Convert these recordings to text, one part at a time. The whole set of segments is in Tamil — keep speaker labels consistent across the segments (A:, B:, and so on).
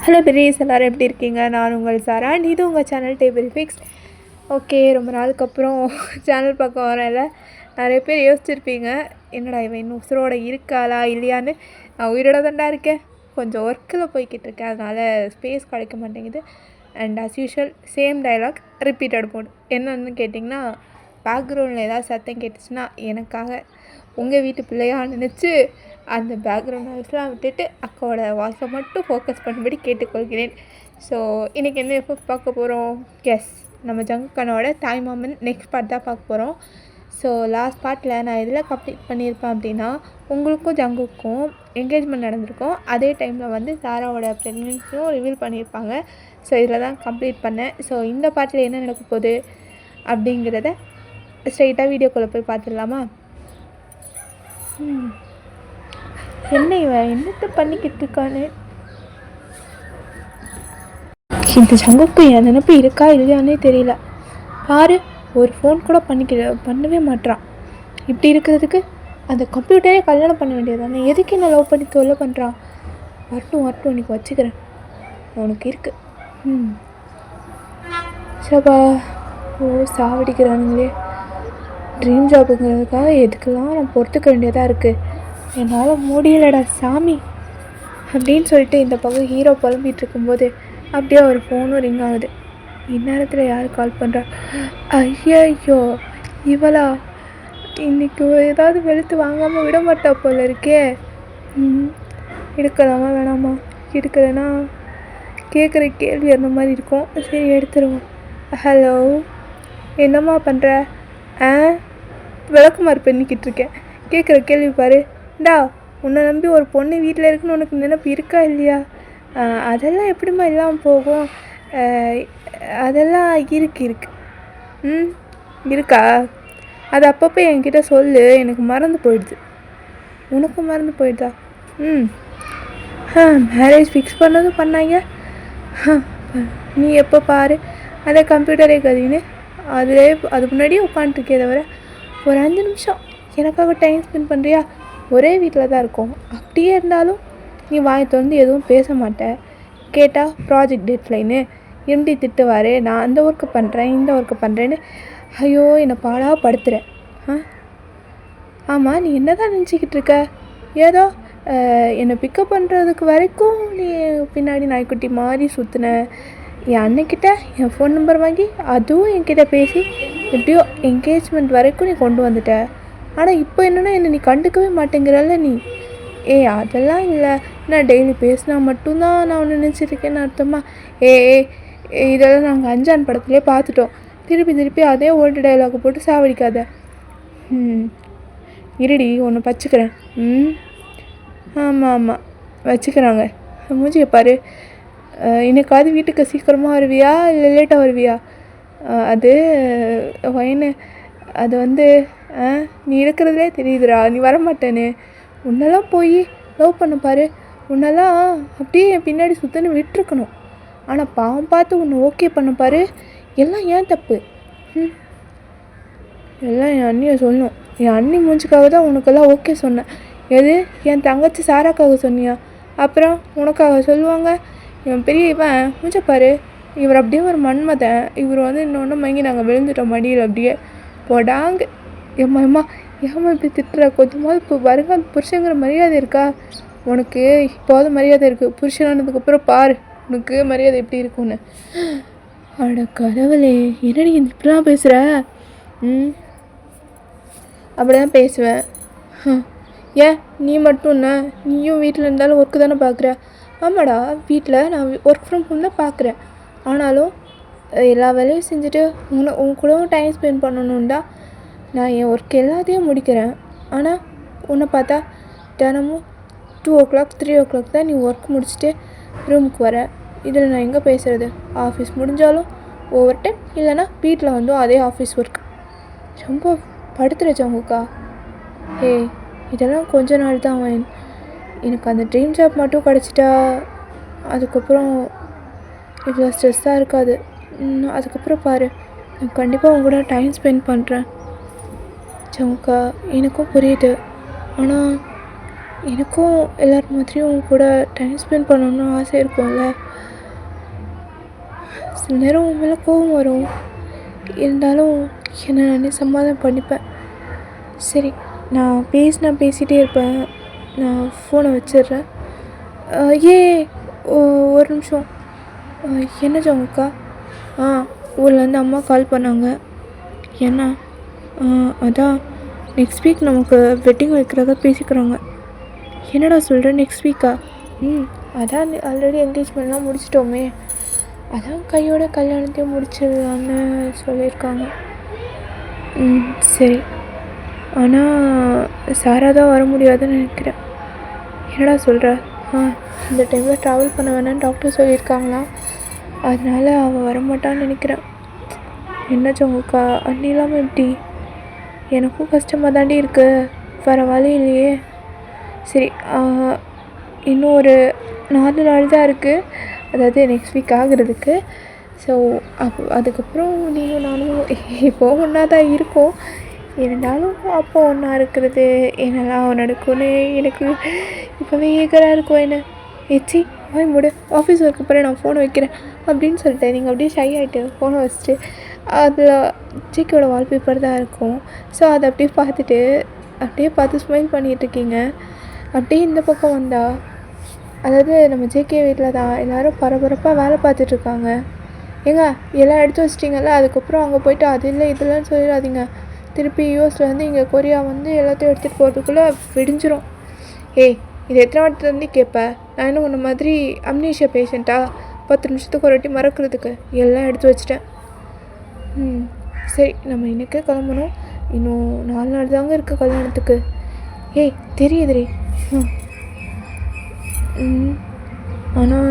A: ஹலோ பெரியஸ், எல்லோரும் எப்படி இருக்கீங்க? நான் உங்கள் சாரா அண்ட் இது உங்கள் சேனல் டேபிள் ஃபிக்ஸ். ஓகே, ரொம்ப நாளுக்கு அப்புறம் சேனல் பக்கம் வரேன்ல. நிறைய பேர் யோசிச்சிருப்பீங்க, என்னடா இவன் இன்னும் உசுரோட இருக்காளா இல்லையான்னு. நான் உயிரோட தாண்டா இருக்கேன், கொஞ்சம் ஒர்க்கில் போய்கிட்டு இருக்கேன், அதனால் ஸ்பேஸ் கிடைக்க மாட்டேங்குது. And as usual same dialogue repeated mode. என்னன்னு கேட்டிங்கன்னா, பேக்ரவுண்டில் ஏதாவது சத்தம் கேட்டுச்சுன்னா எனக்காக உங்கள் வீட்டு பிள்ளையாக நினச்சி அந்த பேக்ரவுண்ட் வாய்ஸ்லாம் விட்டுட்டு அக்காவோட வாய்ஸை மட்டும் ஃபோக்கஸ் பண்ணும்படி கேட்டுக்கொள்கிறேன். ஸோ இன்றைக்கி என்ன எஃபெக்ட் பார்க்க போகிறோம்? எஸ், நம்ம ஜங்குக்கனோட தாய்மாமன் நெக்ஸ்ட் பார்ட் தான் பார்க்க போகிறோம். ஸோ லாஸ்ட் பார்ட்டில் நான் எதில் கம்ப்ளீட் பண்ணியிருப்பேன் அப்படின்னா, உங்களுக்கும் ஜங்குக்கும் என்கேஜ்மெண்ட் நடந்திருக்கும். அதே டைமில் வந்து சாராவோட ப்ரெக்னென்சியும் ரிவீல் பண்ணியிருப்பாங்க. ஸோ இதில் தான் கம்ப்ளீட் பண்ணேன். ஸோ இந்த பார்ட்டில் என்ன நடக்க போகுது அப்படிங்கிறத ஸ்ட்ரைட்டாக வீடியோக்குள்ளே போய் பார்த்துடலாமா? என்ன இவன் என்னத்தை பண்ணிக்கிட்டு இருக்கான்னு. இந்த ஜங்குக்கு என் நினைப்பு இருக்கா இல்லையானே தெரியல. பாரு, ஒரு ஃபோன் கூட பண்ணவே மாட்டான். இப்படி இருக்கிறதுக்கு அந்த கம்ப்யூட்டரே கல்யாணம் பண்ண வேண்டியதானே. எதுக்கு என்ன லவ் பண்ணி தொல்லை பண்ணுறான்? வரட்டும் இன்றைக்கி வச்சுக்கிறேன், உனக்கு இருக்கு. சபா, ஓ சாவடிக்கிறானுங்களே. ட்ரீம் ஜாப்புங்கிறதுக்காக எதுக்கெல்லாம் நான் பொறுத்துக்க வேண்டியதாக இருக்குது. என்னால் முடியலடா சாமி அப்படின்னு சொல்லிட்டு இந்த பக்கம் ஹீரோ புலம்பிகிட்டு இருக்கும்போது அப்படியே ஒரு ஃபோனும் ரிங் ஆகுது. இந்நேரத்தில் யார் கால் பண்ணுறா? ஐயோ, இவளா? இன்றைக்கி ஏதாவது வெளுத்து வாங்காமல் விட மாட்டா போல இருக்கே. எடுக்கலாமா வேணாமா? எடுக்கலைன்னா கேட்குற கேள்வி அந்த மாதிரி இருக்கும். சரி, எடுத்துருவோம். ஹலோ, என்னம்மா பண்ணுற? விளக்குமாறு பண்ணிக்கிட்டு இருக்கேன். கேட்குற கேள்வி பாரு. டா, உன்னை நம்பி ஒரு பொண்ணு வீட்டில் இருக்குன்னு உனக்கு நினைப்பு இருக்கா இல்லையா? அதெல்லாம் எப்படிம்மா இல்லாமல் போகும்? அதெல்லாம் இருக்கு. இருக்கா? அது அப்பப்போ என்கிட்ட சொல்லு, எனக்கு மறந்து போயிடுது. உனக்கு மறந்து போயிடுதா? மேரேஜ் ஃபிக்ஸ் பண்ணதும் பண்ணாங்க. நீ எப்போ பாரு அதை கம்ப்யூட்டரே கதின்னு அது முன்னாடியே உட்காந்துருக்கே தவிர ஒரு 5 நிமிஷம் எனக்காக டைம் ஸ்பெண்ட் பண்ணுறியா? ஒரே வீட்டில் தான் இருக்கோம், அப்படியே இருந்தாலும் நீ வாயை திறந்து எதுவும் பேச மாட்டேன். கேட்டால் ப்ராஜெக்ட் டெட்லைனு எம்டி திட்டுவார், நான் அந்த ஒர்க்கு பண்ணுறேன் இந்த ஒர்க்கு பண்ணுறேன்னு. ஐயோ, என்னை பாடாக படுத்துகிறேன். ஆமாம், நீ என்ன தான் நினச்சிக்கிட்டு இருக்க? ஏதோ என்னை பிக்கப் பண்ணுறதுக்கு வரைக்கும் நீ பின்னாடி நாய்க்குட்டி மாதிரி சுற்றின. என் அண்ணன்கிட்ட என் ஃபோன் நம்பர் வாங்கி அதுவும் என்கிட்ட பேசி எப்படியோ என்கேஜ்மெண்ட் வரைக்கும் நீ கொண்டு வந்துட்ட. ஆனால் இப்போ என்னென்னா என்னை நீ கண்டுக்கவே மாட்டேங்கிறல்ல நீ. அதெல்லாம் இல்லை, நான் டெய்லி பேசினா மட்டும்தான் நான் ஒன்று நினச்சிருக்கேன்னு அர்த்தமா? இதெல்லாம் நாங்கள் அஞ்சான் படத்துலேயே பார்த்துட்டோம். திருப்பி அதே ஓல்டு டைலாக் போட்டு சாவடிக்காத. இருடி, ஒன்று வச்சுக்கிறேன். ஆமாம் வச்சுக்கிறாங்க. மூஞ்சியை பாரு. இன்னைக்காவது வீட்டுக்கு சீக்கிரமாக வருவியா இல்லை லேட்டாக வருவியா? அது வயனு, அது வந்து நீ இருக்கிறதுலே தெரியுதுடா, நீ வரமாட்டேன்னு. உன்னெல்லாம் போய் லவ் பண்ண பாரு, உன்னெல்லாம் அப்படியே என் பின்னாடி சுத்தன்னு விட்டுருக்கணும். ஆனால் பாவம் பார்த்து உன்னை ஓகே பண்ண பாரு. எல்லாம் ஏன் தப்பு? எல்லாம் என் அண்ணியை சொல்லணும். என் அண்ணி மூஞ்சிக்காக தான் உனக்கெல்லாம் ஓகே சொன்னேன். எது, என் தங்கச்சி சாராக்காக சொன்னியா? அப்புறம் உனக்காக சொல்லுவாங்க? இவன் பெரிய இவன் மூஞ்ச பாரு. இவர் அப்படியே ஒரு மன்மதன். இவர் வந்து இன்னொன்று மங்கி நாங்கள் விழுந்துட்டோம் மடியில். அப்படியே போடாங்க. ஏம்மா இப்படி திட்டுற? கொஞ்சமாவது இப்போ வருங்கால புருஷங்கிற மரியாதை இருக்கா உனக்கு? இப்போது மரியாதை இருக்குது, புருஷனானதுக்கப்புறம் பாரு உனக்கு மரியாதை எப்படி இருக்குன்னு. அட கடவுளே, என்னடி இப்படிலாம் பேசுகிற? அப்படி தான் பேசுவேன். ஏன் நீ மட்டும் என்ன? நீயும் வீட்டில் இருந்தாலும் ஒர்க்கு தானே பார்க்குற? ஆமாடா, வீட்டில் நான் ஒர்க் ஃப்ரம் ஹோம் தான் பார்க்குறேன். ஆனாலும் எல்லா வேலையும் செஞ்சுட்டு உன் கூடவும் டைம் ஸ்பெண்ட் பண்ணணும்டா. நான் என் ஒர்க் எல்லாத்தையும் முடிக்கிறேன். ஆனால் உன்னை பார்த்தா தினமும் 2 o'clock 3 o'clock தான் நீ ஒர்க் முடிச்சுட்டு ரூமுக்கு வர. இதில் நான் எங்கே பேசுகிறது? ஆஃபீஸ் முடிஞ்சாலும் ஓவர் டைம், இல்லைனா வீட்டில் வந்து அதே ஆஃபீஸ் ஒர்க். ரொம்ப படுத்துகிற ஜங்குக்கா. இதெல்லாம் கொஞ்ச நாள் தான். எனக்கு அந்த ட்ரீம் ஜாப் மட்டும் கிடச்சிட்டா அதுக்கப்புறம் இவ்வளோ ஸ்ட்ரெஸ்ஸாக இருக்காது. அதுக்கப்புறம் பாரு, நான் கண்டிப்பாக உங்க கூட டைம் ஸ்பெண்ட் பண்ணுறேன். ஜங்குக்கா, எனக்கும் புரியுது. ஆனால் எனக்கும் எல்லோரும் மாதிரியும் கூட டைம் ஸ்பெண்ட் பண்ணணுன்னு ஆசை இருக்கும்ல. சில நேரம் உன் மேலே கோவம் வரும், இருந்தாலும் என்னை நானே சமாதானம் பண்ணிப்பேன். சரி, நான் பேசிகிட்டே இருப்பேன், நான் ஃபோனை வச்சிடுறேன். ஏ ஒரு நிமிஷம். என்ன ஜாங்கக்கா? ஊர்லேருந்து அம்மா கால் பண்ணாங்க. என்ன? அதான் நெக்ஸ்ட் வீக் நமக்கு வெட்டிங் வைக்கிறதா பேசிக்கிறாங்க. என்னடா சொல்கிற, நெக்ஸ்ட் வீக்கா? அதான் ஆல்ரெடி என்கேஜ்மெண்ட்லாம் முடிச்சிட்டோமே, அதான் கையோட கல்யாணத்தையும் முடிச்சிடலான்னு சொல்லியிருக்காங்க. சரி, ஆனால் சாரா தான் வர முடியாதுன்னு நினைக்கிறேன். என்னடா சொல்கிற? இந்த டைமில் ட்ராவல் பண்ண வேணான்னு டாக்டர் சொல்லியிருக்காங்களாம், அதனால் அவள் வரமாட்டான்னு நினைக்கிறேன். என்ன ஜோங்கக்கா, அண்ணி இல்லாமல் எப்படி? எனக்கும் கஷ்டமாக தாண்டி இருக்குது, வேறு வழி இல்லையே. சரி, இன்னும் ஒரு 4 நாள் தான் இருக்குது, அதாவது நெக்ஸ்ட் வீக் ஆகிறதுக்கு. ஸோ அதுக்கப்புறம் நீயும் நானும் இப்போது ஒன்றா தான் இருக்கோம், இருந்தாலும் அப்போ ஒன்றா இருக்கிறது என்னெல்லாம் நடக்கும்னு எனக்கு இப்போவே ஈகராக இருக்கும். என்ன ஏச்சி வாய் மூடு, ஆஃபீஸ் ஒர்க்கு அப்புறம் நான் ஃபோனை வைக்கிறேன் அப்படின்னு சொல்லிட்டேன். நீங்கள் அப்படியே ஷை ஆகிட்டு ஃபோனை வச்சுட்டு அதில் ஜேகேயோட வால்பேப்பர் தான் இருக்கும். ஸோ அதை அப்படியே பார்த்து ஸ்மைல் பண்ணிகிட்ருக்கீங்க. அப்படியே இந்த பக்கம் வந்தா, அதாவது நம்ம ஜேகே வீட்டில் தான் எல்லோரும் பரபரப்பாக வேலை பார்த்துட்ருக்காங்க. ஏங்க எல்லாம் எடுத்து வச்சிட்டிங்கல்ல, அதுக்கப்புறம் அங்கே போய்ட்டு அது இல்லை இதெல்லாம் சொல்லிடாதீங்க. திருப்பி யூஎஸில் வந்து இங்கே கொரியா வந்து எல்லாத்தையும் எடுத்துகிட்டு போகிறதுக்குள்ளே விடிஞ்சிரும். இது எத்தனை வாட்டி வந்து கேட்பேன்? நான் இன்னும் உன்ன மாதிரி அம்னீஷியா பேஷண்ட்டா 10 நிமிஷத்துக்கு ஒரு வாட்டி மறக்கிறதுக்கு? எல்லாம் எடுத்து வச்சிட்டேன். சரி, நம்ம இன்றைக்கே கிளம்பணும், இன்னும் 4 நாள் தாங்க இருக்குது கல்யாணத்துக்கு. தெரியுதுரி. ஆனால்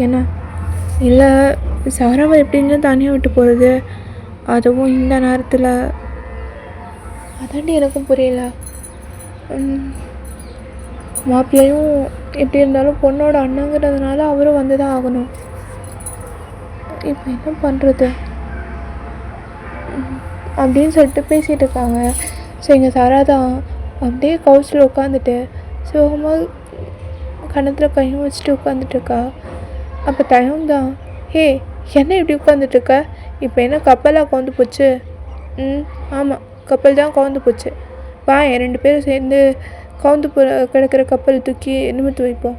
A: என்ன இல்லை, சாராவை எப்படிங்க தனியாக விட்டு போகிறது, அதுவும் இந்த நேரத்தில்? அதாண்டி எனக்கும் புரியல. மாப்பிள்ளையும் எப்படி இருந்தாலும் பொண்ணோட அண்ணங்கிறதுனால அவரும் வந்து தான் ஆகணும். இப்போ என்ன பண்ணுறது அப்படின்னு சொல்லிட்டு பேசிகிட்டு இருக்காங்க. ஸோ எங்கள் சாரா தான் அப்படியே கவுச்சில் உட்காந்துட்டு சோகமாக கணத்தில் கையும் வச்சுட்டு உட்காந்துட்ருக்கா. அப்போ தயம் தான், என்ன இப்படி உட்காந்துட்ருக்க? இப்போ என்ன கப்பலாக கவுந்து போச்சு? ஆமாம், கப்பல் தான் கவுந்து போச்சு. வா, 2 பேரும் சேர்ந்து கவுந்து கிடக்கிற கப்பல் தூக்கி நிமிர்த்து வைப்போம்.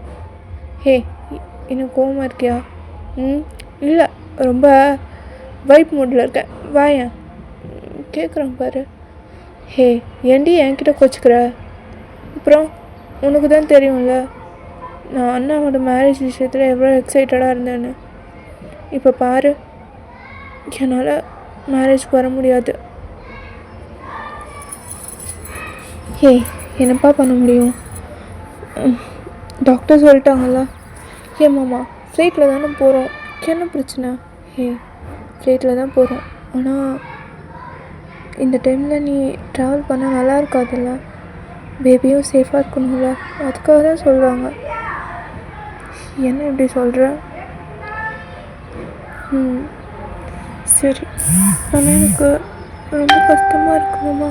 A: இன்னும் கோவமாக இருக்கியா? இல்லை, ரொம்ப வைப் மூடில் இருக்கேன், வாயேன். கேட்குறேன் பாரு. ஏண்டி என்கிட்ட கோச்சிக்கிற? அப்புறம் உனக்கு தான் தெரியும்ல நான் அண்ணாவோட மேரேஜ் விஷயத்தில் எவ்வளோ எக்ஸைட்டடாக இருந்தேன்னு. இப்போ பாரு, என்னால் மேரேஜ்க்கு வர முடியாது. என்னப்பா பண்ண முடியும்? டாக்டர் சொல்லிட்டாங்கல்ல. மாமா ஃப்ளைட்டில் தானே போகிறோம், என்ன பிரச்சனை? ஃப்ளைட்டில் தான் போகிறோம், ஆனால் இந்த டைமில் நீ ட்ராவல் பண்ணால் நல்லா இருக்காதுல்ல, பேபியும் சேஃபாக இருக்கணும்ல, அதுக்காக தான் சொல்கிறாங்க. என்ன இப்படி சொல்கிற? சரி, ஆனால் எனக்கு ரொம்ப கஷ்டமாக இருக்குமாம்மா,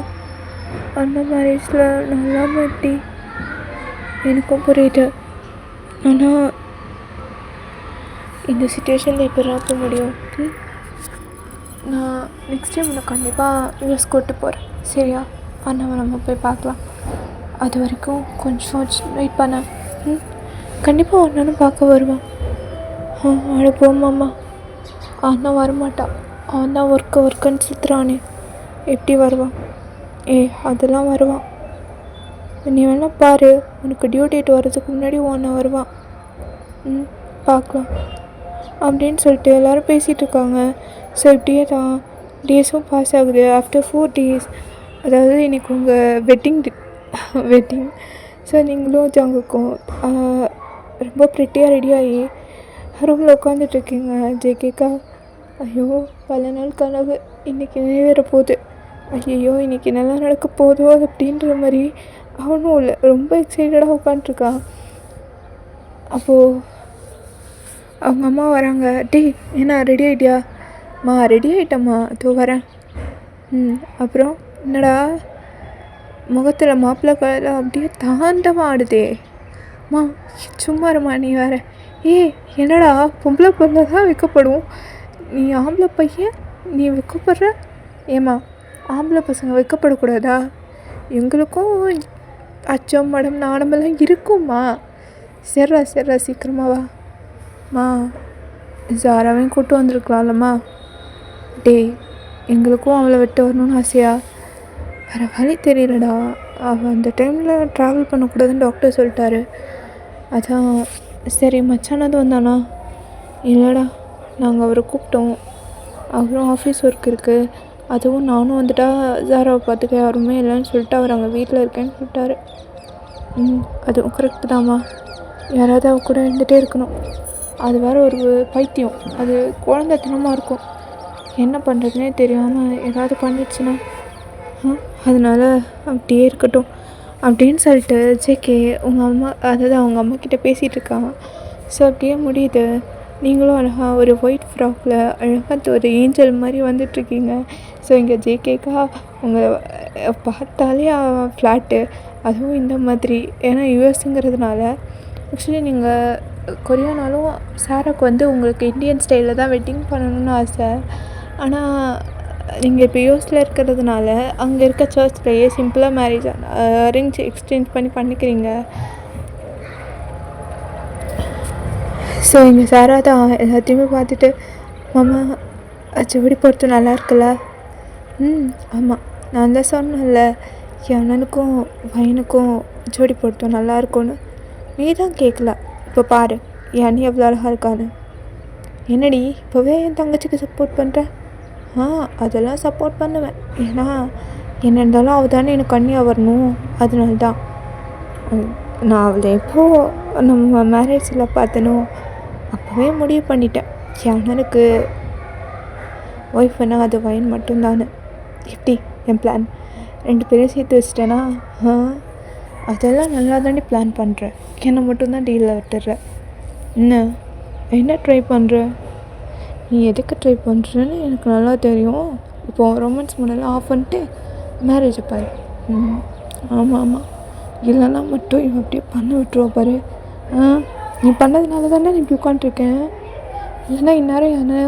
A: அந்த மேரேஜில் நல்லாமல் எப்படி? எனக்கும் புரியுது, ஆனால் இந்த சுச்சுவேஷனில் இப்போ பார்க்க முடியும். நான் நெக்ஸ்ட் டைம் உன்னை கண்டிப்பாக யூஎஸ் கூப்பிட்டு போகிறேன், சரியா? அண்ணாவை நம்ம போய் பார்க்கலாம், அது வரைக்கும் கொஞ்சம் வெயிட் பண்ண. கண்டிப்பாக அண்ணனும் பார்க்க வருவான். அட போமாம்மா, அண்ணா வரமாட்டான், அவன் தான் ஒர்க்குன்னு சுற்றுறானே, எப்படி வருவான்? அதெல்லாம் வருவான், நீ வேணால் பாரு, உனக்கு டியூ டேட் வர்றதுக்கு முன்னாடி அண்ணா வருவான், பார்க்கலாம் அப்படின்னு சொல்லிட்டு எல்லோரும் பேசிகிட்டு இருக்காங்க. ஸோ இப்படியே தான் டேஸும் பாஸ் ஆகுது. ஆஃப்டர் 4 days, அதாவது இன்றைக்கி உங்கள் வெட்டிங். ஸோ நீங்களும் ஜாங்குக்கும் ரொம்ப ப்ரிட்டியாக ரெடியாகி ரூமில் உட்காந்துட்ருக்கீங்க. ஜேகேக்கா, ஐயோ பல நாள் கனவு இன்றைக்கி நிறைவேற போகுது, ஐயோ இன்றைக்கி நல்லா நடக்க போதோ அப்படின்ற மாதிரி அவனும் இல்லை, ரொம்ப எக்ஸைட்டடாக உட்காந்துட்ருக்கான். அப்போது அவங்க அம்மா வராங்க. என்ன ரெடி ஆகிட்டியா? ரெடி ஆகிட்டம்மா, அதோ வரேன். அப்புறம் என்னடா முகத்தில் மாப்பிள்ளை கலர் அப்படியே தாண்டவம் ஆடுதே. மா சும்மா இருமா நீ வேற. என்னடா பொம்பளை பொருளை தான் வைக்கப்படும், நீ ஆம்பளை பையன் நீ வைக்கப்படுற? ஏம்மா ஆம்பளை பசங்க வைக்கப்படக்கூடாதா? எங்களுக்கும் அச்சம் மடம் நாணமெல்லாம் இருக்கும்மா. சரிடா சீக்கிரமா வா. மா ஜாராவையும் கூப்பிட்டு வந்திருக்கலாம்லம்மா. எங்களுக்கும் அவளை விட்டு வரணும்னு ஆசையா? வேறு வழி தெரியலடா. அவள் அந்த டைமில் ட்ராவல் பண்ணக்கூடாதுன்னு டாக்டர் சொல்லிட்டாரு. அதான் சரி. மச்சானது வந்தானா? இல்லைடா, நாங்கள் அவரை கூப்பிட்டோம். அவரும் ஆஃபீஸ் ஒர்க் இருக்குது, அதுவும் நானும் வந்துட்டா ஜாராவை பார்த்துக்க யாருமே இல்லைன்னு சொல்லிட்டு அவர் அங்கே வீட்டில் இருக்கேன்னு சொல்லிட்டாரு. அதுவும் கரெக்டு தாம்மா. யாராவது அவ கூட இருந்துகிட்டே இருக்கணும். அது வேறு ஒரு பைத்தியம், அது குழந்தைத்தனமாக இருக்கும். என்ன பண்ணுறதுனே தெரியாமல் ஏதாவது பண்ணிடுச்சுன்னா அதனால் அப்படியே இருக்கட்டும் அப்படின்னு சொல்லிட்டு ஜேகே உங்கள் அம்மா, அதாவது அவங்க அம்மாக்கிட்ட பேசிகிட்டு இருக்காங்க. ஸோ அப்படியே முடியுது. நீங்களும் அழகாக ஒரு ஒயிட் ஃப்ராக்கில் அழகாக ஒரு ஏஞ்சல் மாதிரி வந்துட்டுருக்கீங்க. ஸோ இங்கே ஜேகேக்கா உங்கள் பார்த்தாலே ஃப்ளாட்டு, அதுவும் இந்த மாதிரி. ஏன்னா யூஎஸ்ங்கிறதுனால ஆக்சுவலி நீங்கள் கொரியானாலும் சாராக்கு வந்து உங்களுக்கு இந்தியன் ஸ்டைலில் தான் வெட்டிங் பண்ணணும்னு ஆசை. ஆனால் நீங்கள் இப்போ யூஎஸில் இருக்கிறதுனால அங்கே இருக்க சர்ச்லேயே சிம்பிளாக மேரேஜ் அரேஞ்ச் எக்ஸ்சேஞ்ச் பண்ணிக்கிறீங்க. ஸோ இங்கே சாரா தான் எல்லாத்தையுமே பார்த்துட்டு, மாமா ஜோடி பொறுத்து நல்லா இருக்குல்ல? ஆமாம், நான் தான் சொன்னேன்ல என் அண்ணனுக்கும் பையனுக்கும் ஜோடி பொருத்தம் நல்லா இருக்கும்னு. நீ தான் கேட்கல. இப்போ பாரு என் அண்ணி எவ்வளோ அழகாக இருக்கான்னு. என்னடி இப்போவே என் தங்கச்சிக்கு சப்போர்ட் பண்ணுற? அதெல்லாம் சப்போர்ட் பண்ணுவேன். ஏன்னா என்ன இருந்தாலும் அவள் தானே எனக்கு அண்ணியாக வரணும். அதனால தான் நான் அவளை எப்போது நம்ம மேரேஜில் பார்த்தனோ அப்போவே முடிவு பண்ணிட்டேன், என் அண்ணனுக்கு ஒய்ஃப்னா அது வயன் மட்டும்தானே. எப்படி என் பிளான் 2 பேரையும் சேர்த்து வச்சிட்டேன்னா? அதெல்லாம் நல்லா தாண்டி பிளான் பண்ணுறேன். என்னை மட்டும்தான் டீலில் விட்டுடுற. என்ன ட்ரை பண்ணுற? நீ எதுக்கு ட்ரை பண்ணுறேன்னு எனக்கு நல்லா தெரியும். இப்போது ரொமான்ஸ் முன்னெல்லாம் ஆஃப் பண்ணிட்டு மேரேஜை பாரு. ஆமாம், இல்லைன்னா மட்டும் இவன் அப்படியே பண்ண விட்டுருவா பாரு. நீ பண்ணதுனால தானே நீ இப்படி உட்காண்ட்ருக்கேன். இல்லைன்னா இந்நேரம் யானை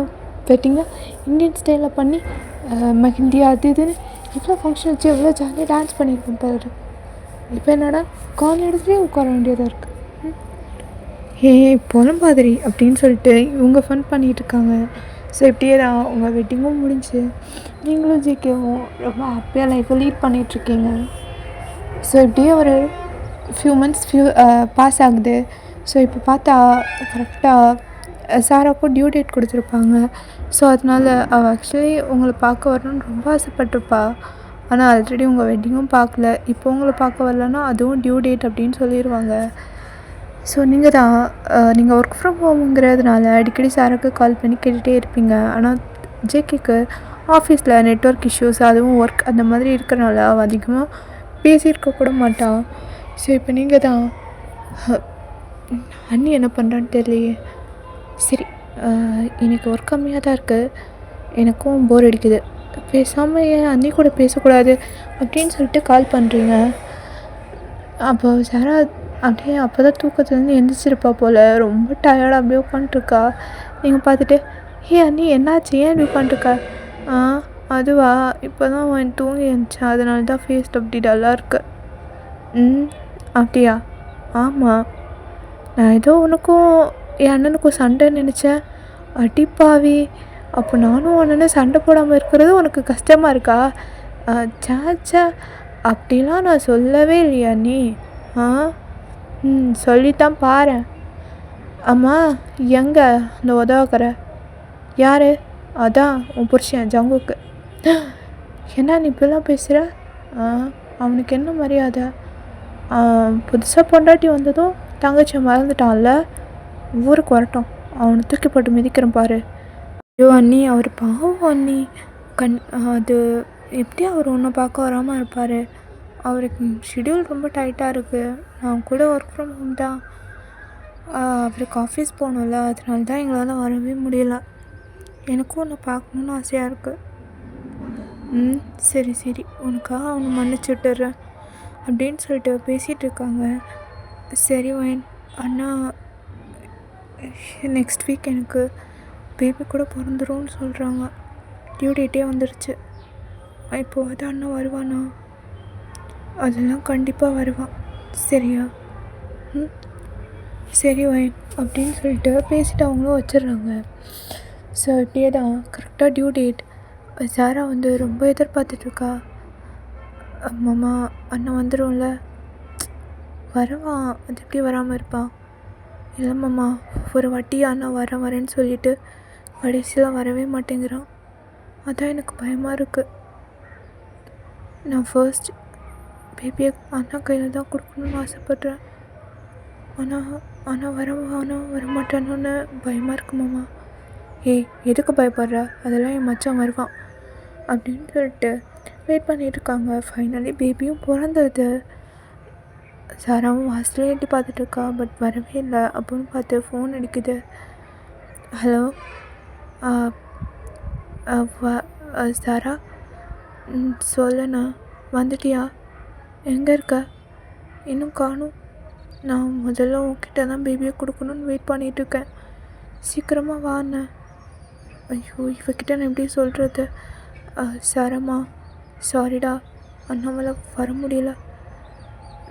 A: வெட்டிங்க இந்தியன் ஸ்டைலில் பண்ணி மெஹந்தி அது இதுன்னு எவ்வளோ ஃபங்க்ஷன் வச்சு எவ்வளோ ஜாலியாக டான்ஸ் பண்ணியிருக்கேன் பாரு. இப்போ என்னடா கால் எடுத்துகிட்டே உட்கார வேண்டியதாக இருக்குது. பொலம்பாதிரி அப்படின்னு சொல்லிட்டு இவங்க ஃபன் பண்ணிகிட்டு இருக்காங்க. ஸோ இப்படியே தான் உங்கள் வெட்டிங்கும் முடிஞ்சு நீங்களும் ஜேகேவும் ரொம்ப ஹாப்பியாக லைஃப்பை லீட் பண்ணிகிட்ருக்கீங்க. ஸோ இப்படியே ஒரு ஃபியூ மந்த்ஸ் பாஸ் ஆகுது. ஸோ இப்போ பார்த்தா கரெக்டாக சாராக்கும் டியூ டேட் கொடுத்துருப்பாங்க. ஸோ அதனால் அவள் ஆக்சுவலி உங்களை பார்க்க வரணும்னு ரொம்ப ஆசைப்பட்டிருப்பா. ஆனால் ஆல்ரெடி உங்கள் வெட்டிங்கும் பார்க்கல. இப்போ உங்களை பார்க்க வரலன்னா அதுவும் டியூ டேட் அப்படின்னு சொல்லிடுவாங்க. ஸோ நீங்கள் தான் நீங்கள் ஒர்க் ஃப்ரம் ஹோமுங்கிறதுனால அடிக்கடி சாராக்கு கால் பண்ணி கேட்டுகிட்டே இருப்பீங்க. ஆனால் ஜேகேக்கு ஆஃபீஸில் நெட்ஒர்க் இஷ்யூஸ் அதுவும் ஒர்க் அந்த மாதிரி இருக்கிறனால அவள் அதிகமாக பேசியிருக்க கூட மாட்டான். ஸோ இப்போ நீங்கள் தான் அண்ணி என்ன பண்ணுறான்னு தெரியலையே. சரி, எனக்கு ஒர்க் கம்மியாக தான் இருக்குது, எனக்கும் போர் அடிக்குது, பேசாமல் ஏன் அண்ணி கூட பேசக்கூடாது அப்படின்னு சொல்லிட்டு கால் பண்ணுறீங்க. அப்போ சாரா அப்படியே அப்போ தான் தூக்கத்துலேருந்து எந்திரிச்சிருப்பா போல், ரொம்ப டயர்டாக அப்படியே உட்காந்துருக்கா. நீங்கள் பார்த்துட்டு அண்ணி என்னாச்சு, ஏன் இப்படி உட்காந்துருக்கா? அதுவா இப்போ தான் அவன் தூங்கி இருந்துச்சா, அதனால தான் ஃபேஸ் அப்படி டல்லாக இருக்கு. அப்படியா? ஆமாம், நான் ஏதோ உனக்கும் என் அண்ணனுக்கும் சண்டை நினச்சேன். அடிப்பாவி, அப்போ நானும் அண்ணனும் சண்டை போடாமல் இருக்கிறது உனக்கு கஷ்டமாக இருக்கா? சாச்சா, அப்படிலாம் நான் சொல்லவே இல்லையா நீ? சொல்லித்தான் பாரு. அம்மா எங்கே அந்த உதவக்கரை? யார்? அதான் உன் புருஷன் ஜங்குக்கு. என்ன நீ இப்படிலாம் பேசுகிற? அவனுக்கு என்ன மரியாதை? புதுசாக பொண்டாட்டி வந்ததும் தங்கச்சியை மறந்துட்டான்ல, ஊருக்கு வரட்டும், அவனை தூக்கி போட்டு மிதிக்கிறேன் பாரு. ஐயோ அண்ணி, அவர் பாவம் அண்ணி. அது எப்படி அவர் ஒன்றை பார்க்க வராமல் இருப்பார்? அவருக்கு ஷெடியூல் ரொம்ப டைட்டாக இருக்குது. நான் கூட ஒர்க் ஃப்ரம் ஹோம் தான், அவருக்கு ஆஃபீஸ் போகணும்ல, அதனால தான் எங்களால் வரவே முடியல. எனக்கும் உன்னை பார்க்கணுன்னு ஆசையாக இருக்குது. சரி உனக்காக அவனை மன்னிச்சு விட்டுறேன். அப்படின்னு சொல்லிட்டு பேசிகிட்டு இருக்காங்க. சரி வயன் அண்ணா நெக்ஸ்ட் வீக் எனக்கு பேபி கூட பிறந்துரும்னு சொல்கிறாங்க. டியூ டேட்டே வந்துருச்சு. இப்போது அது அண்ணா வருவானா? அதெல்லாம் கண்டிப்பாக வருவான். சரியா? சரி வயன் அப்படின்னு சொல்லிட்டு பேசிட்டு அவங்களும் வச்சிடுறாங்க. ஸோ இப்படியே தான் கரெக்டாக டியூ டேட் சாரா வந்து ரொம்ப எதிர்பார்த்துட்ருக்கா. மாமா அண்ணன் வந்துடும்ல, வருவான், அது எப்படி வராமல் இருப்பான்? இல்லை மாமா, ஒரு வாட்டி அண்ணா வரேன்னு சொல்லிவிட்டு கடைசியில் வரவே மாட்டேங்கிறான். அதான் எனக்கு பயமாக இருக்குது. நான் ஃபர்ஸ்ட் பேபியை அண்ணா கையில் தான் கொடுக்கணுன்னு ஆசைப்பட்றேன். ஆனால் வரமாட்டானோன்னு பயமாக இருக்கு மாமா. ஏய், எதுக்கு பயப்படுற? அதெல்லாம் என் மச்சான் வருவான் அப்படின்னு சொல்லிட்டு வெயிட் பண்ணிகிட்ருக்காங்க. ஃபைனலி பேபியும் பிறந்துடுது. சாராவும் வாசலே எட்டி பார்த்துட்ருக்கா. பட் வரவே இல்லை. அப்படின்னு பார்த்து ஃபோன் அடிக்குது. ஹலோ சாரா, சொல்லுண்ணா, வந்துட்டியா? எங்கே இருக்க? இன்னும் காணும். நான் முதல்ல உன்கிட்ட தான் பேபியை கொடுக்கணுன்னு வெயிட் பண்ணிகிட்ருக்கேன். சீக்கிரமாக வாண்ண. ஐயோ, இவகிட்ட நான் எப்படி சொல்கிறது? சாரம்மா, சாரிடா, அண்ணாவால் வர முடியல.